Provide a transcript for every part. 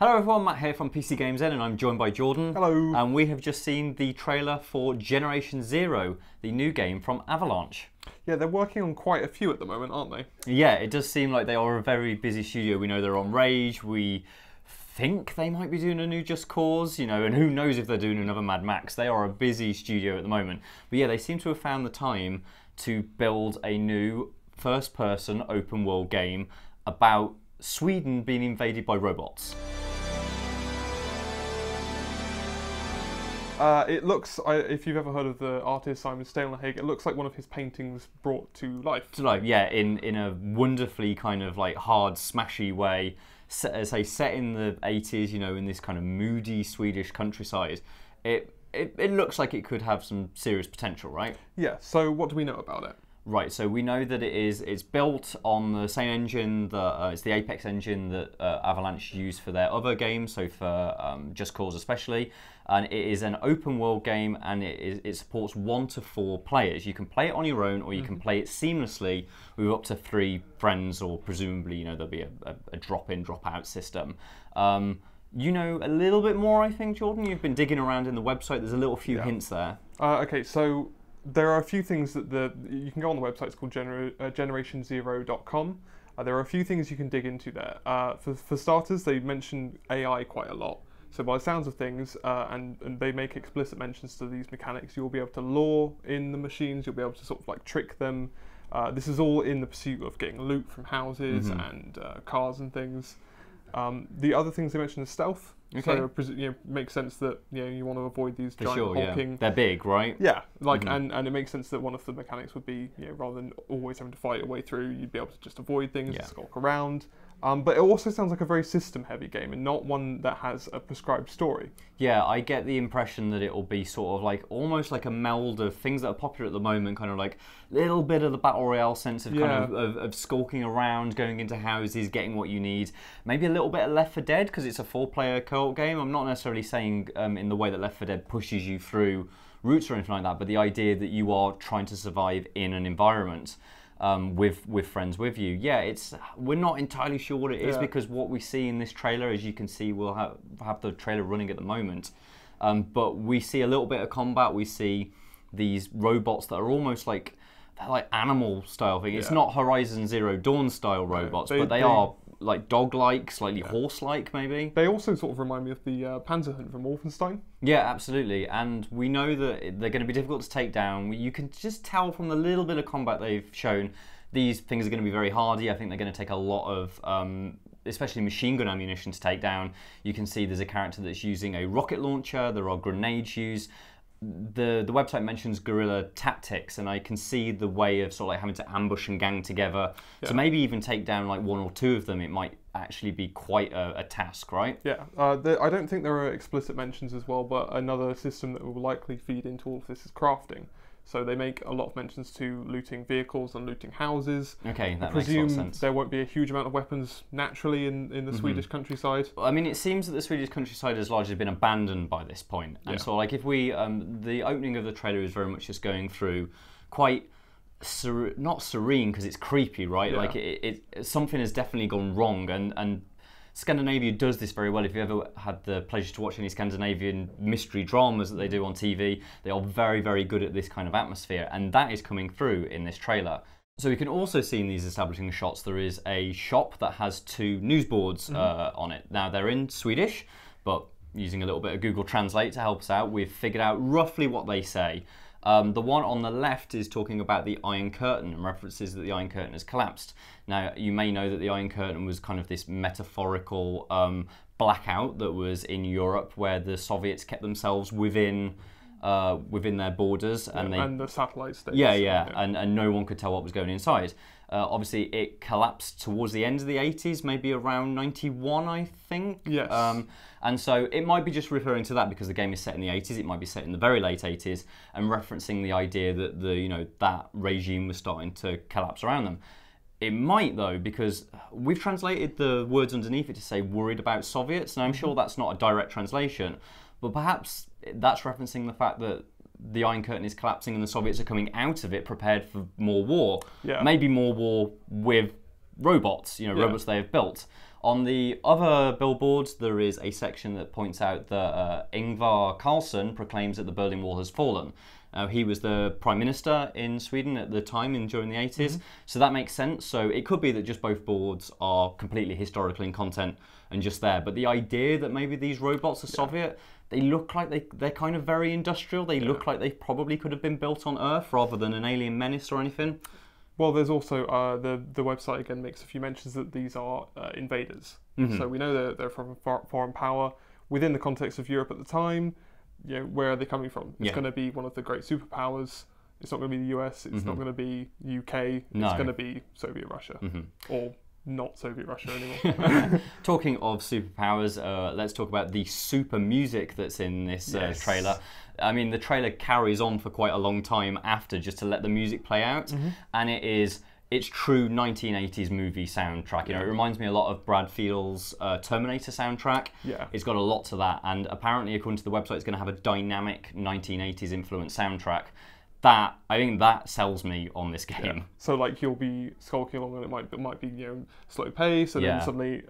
Hello everyone, Matt here from PCGamesN and I'm joined by Jordan. Hello. And we have just seen the trailer for Generation Zero, the new game from Avalanche. Yeah, they're working on quite a few at the moment, aren't they? Yeah, it does seem like they are a very busy studio. We know they're on Rage, we think they might be doing a new Just Cause, and who knows if they're doing another Mad Max. They are a busy studio at the moment. But yeah, they seem to have found the time to build a new first-person open-world game about Sweden being invaded by robots. It looks, if you've ever heard of the artist Simon Stalenhag, it looks like one of his paintings brought to life. Yeah, in a wonderfully kind of like hard, smashy way, set in the 80s, in this kind of moody Swedish countryside. It looks like it could have some serious potential, right? Yeah, so what do we know about it? Right, so we know that it's built on the same engine that it's the Apex engine that Avalanche use for their other games, so for Just Cause especially, and it is an open world game and it supports 1 to 4 players. You can play it on your own or you can play it seamlessly with up to 3 friends, or presumably there'll be a drop-in, drop-out system. You know a little bit more, I think, Jordan. You've been digging around in the website. There's a little few hints there. Okay, so there are a few things that you can go on the website. It's called generationzero.com. There are a few things you can dig into there. For starters, they mention AI quite a lot. So by the sounds of things, and they make explicit mentions to these mechanics, you'll be able to lure in the machines, you'll be able to sort of like trick them. This is all in the pursuit of getting loot from houses and cars and things. The other things they mentioned is stealth. Okay. So it makes sense that you want to avoid these giant hulking. Yeah. They're big, right? Yeah, and it makes sense that one of the mechanics would be rather than always having to fight your way through, you'd be able to just avoid things, skulk around. But it also sounds like a very system-heavy game and not one that has a prescribed story. Yeah, I get the impression that it will be sort of like almost like a meld of things that are popular at the moment, kind of like a little bit of the battle royale sense of kind of skulking around, going into houses, getting what you need. Maybe a little bit of Left 4 Dead because it's a 4-player co-op game. I'm not necessarily saying in the way that Left 4 Dead pushes you through routes or anything like that, but the idea that you are trying to survive in an environment. With friends with you. Yeah, we're not entirely sure what it is because what we see in this trailer, as you can see, we'll have the trailer running at the moment. But we see a little bit of combat. We see these robots that are almost like animal style thing. It's not Horizon Zero Dawn style robots, but they are like dog-like, slightly horse-like maybe. They also sort of remind me of the Panzerhunt from Wolfenstein. Yeah, absolutely. And we know that they're going to be difficult to take down. You can just tell from the little bit of combat they've shown, these things are going to be very hardy. I think they're going to take a lot of especially machine gun ammunition to take down. You can see there's a character that's using a rocket launcher. There are grenades used. The website mentions guerrilla tactics, and I can see the way of sort of like having to ambush and gang together. So maybe even take down like 1 or 2 of them. It might actually be quite a task, right? Yeah, I don't think there are explicit mentions as well, but another system that will likely feed into all of this is crafting. So they make a lot of mentions to looting vehicles and looting houses. Okay, that makes a lot of sense. I presume there won't be a huge amount of weapons naturally in the Swedish countryside. I mean, it seems that the Swedish countryside has largely been abandoned by this point. And so like if we, the opening of the trailer is very much just going through quite, not serene because it's creepy, right? Like something has definitely gone wrong, and Scandinavia does this very well. If you've ever had the pleasure to watch any Scandinavian mystery dramas that they do on TV, they are very, very good at this kind of atmosphere, and that is coming through in this trailer. So we can also see in these establishing shots there is a shop that has 2 newsboards on it. Now they're in Swedish, but using a little bit of Google Translate to help us out, we've figured out roughly what they say. The one on the left is talking about the Iron Curtain and references that the Iron Curtain has collapsed. Now, you may know that the Iron Curtain was kind of this metaphorical blackout that was in Europe where the Soviets kept themselves within their borders. And the satellite states. And no one could tell what was going inside. Obviously, it collapsed towards the end of the 80s, maybe around 91, I think. Yes. And so it might be just referring to that because the game is set in the 80s. It might be set in the very late 80s and referencing the idea that that regime was starting to collapse around them. It might, though, because we've translated the words underneath it to say worried about Soviets, and I'm sure that's not a direct translation, but perhaps that's referencing the fact that the Iron Curtain is collapsing and the Soviets are coming out of it prepared for more war. Maybe more war with robots, robots they have built. On the other billboards, there is a section that points out that Ingvar Carlsson proclaims that the Berlin Wall has fallen. He was the Prime Minister in Sweden at the time during the 80s, so that makes sense. So it could be that just both boards are completely historical in content and just there. But the idea that maybe these robots are Soviet, they look like they're kind of very industrial. They look like they probably could have been built on Earth rather than an alien menace or anything. Well, there's also the website again makes a few mentions that these are invaders. So we know they're from a foreign power within the context of Europe at the time. Where are they coming from? It's going to be one of the great superpowers. It's not going to be the US. It's not going to be UK. It's going to be Soviet Russia or not Soviet Russia anymore. Talking of superpowers, let's talk about the super music that's in this trailer. I mean, the trailer carries on for quite a long time after, just to let the music play out, and it's true 1980s movie soundtrack. It reminds me a lot of Brad Field's Terminator soundtrack. It's got a lot to that, and apparently, according to the website, it's going to have a dynamic 1980s influenced soundtrack. I think that sells me on this game. So like you'll be skulking along and it might be slow pace, and then suddenly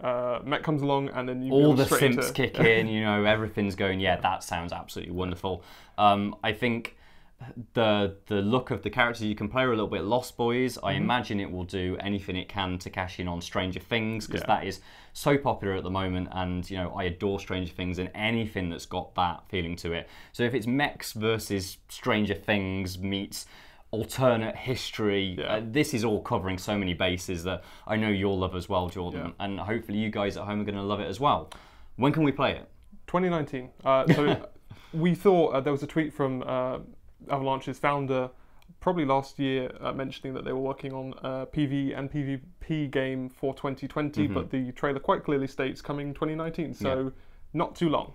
mech comes along and then you all the synths kick in, everything's going. That sounds absolutely wonderful. I think the look of the characters you can play are a little bit Lost Boys. I imagine it will do anything it can to cash in on Stranger Things, because that is so popular at the moment, and I adore Stranger Things and anything that's got that feeling to it. So if it's mechs versus Stranger Things meets alternate history, this is all covering so many bases that I know you'll love as well, Jordan, and hopefully you guys at home are going to love it as well. When can we play it? 2019. So we thought there was a tweet from Avalanche's founder probably last year mentioning that they were working on a PV and PvP game for 2020, but the trailer quite clearly states coming 2019, so not too long.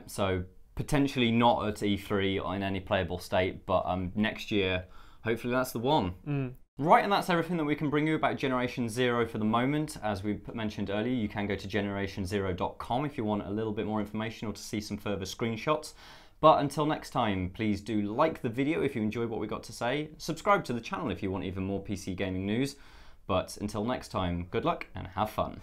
So potentially not at E3 in any playable state, but next year, hopefully that's the one. Right, and that's everything that we can bring you about Generation Zero for the moment. As we mentioned earlier, you can go to generationsero.com if you want a little bit more information or to see some further screenshots. But until next time, please do like the video if you enjoyed what we got to say. Subscribe to the channel if you want even more PC gaming news. But until next time, good luck and have fun.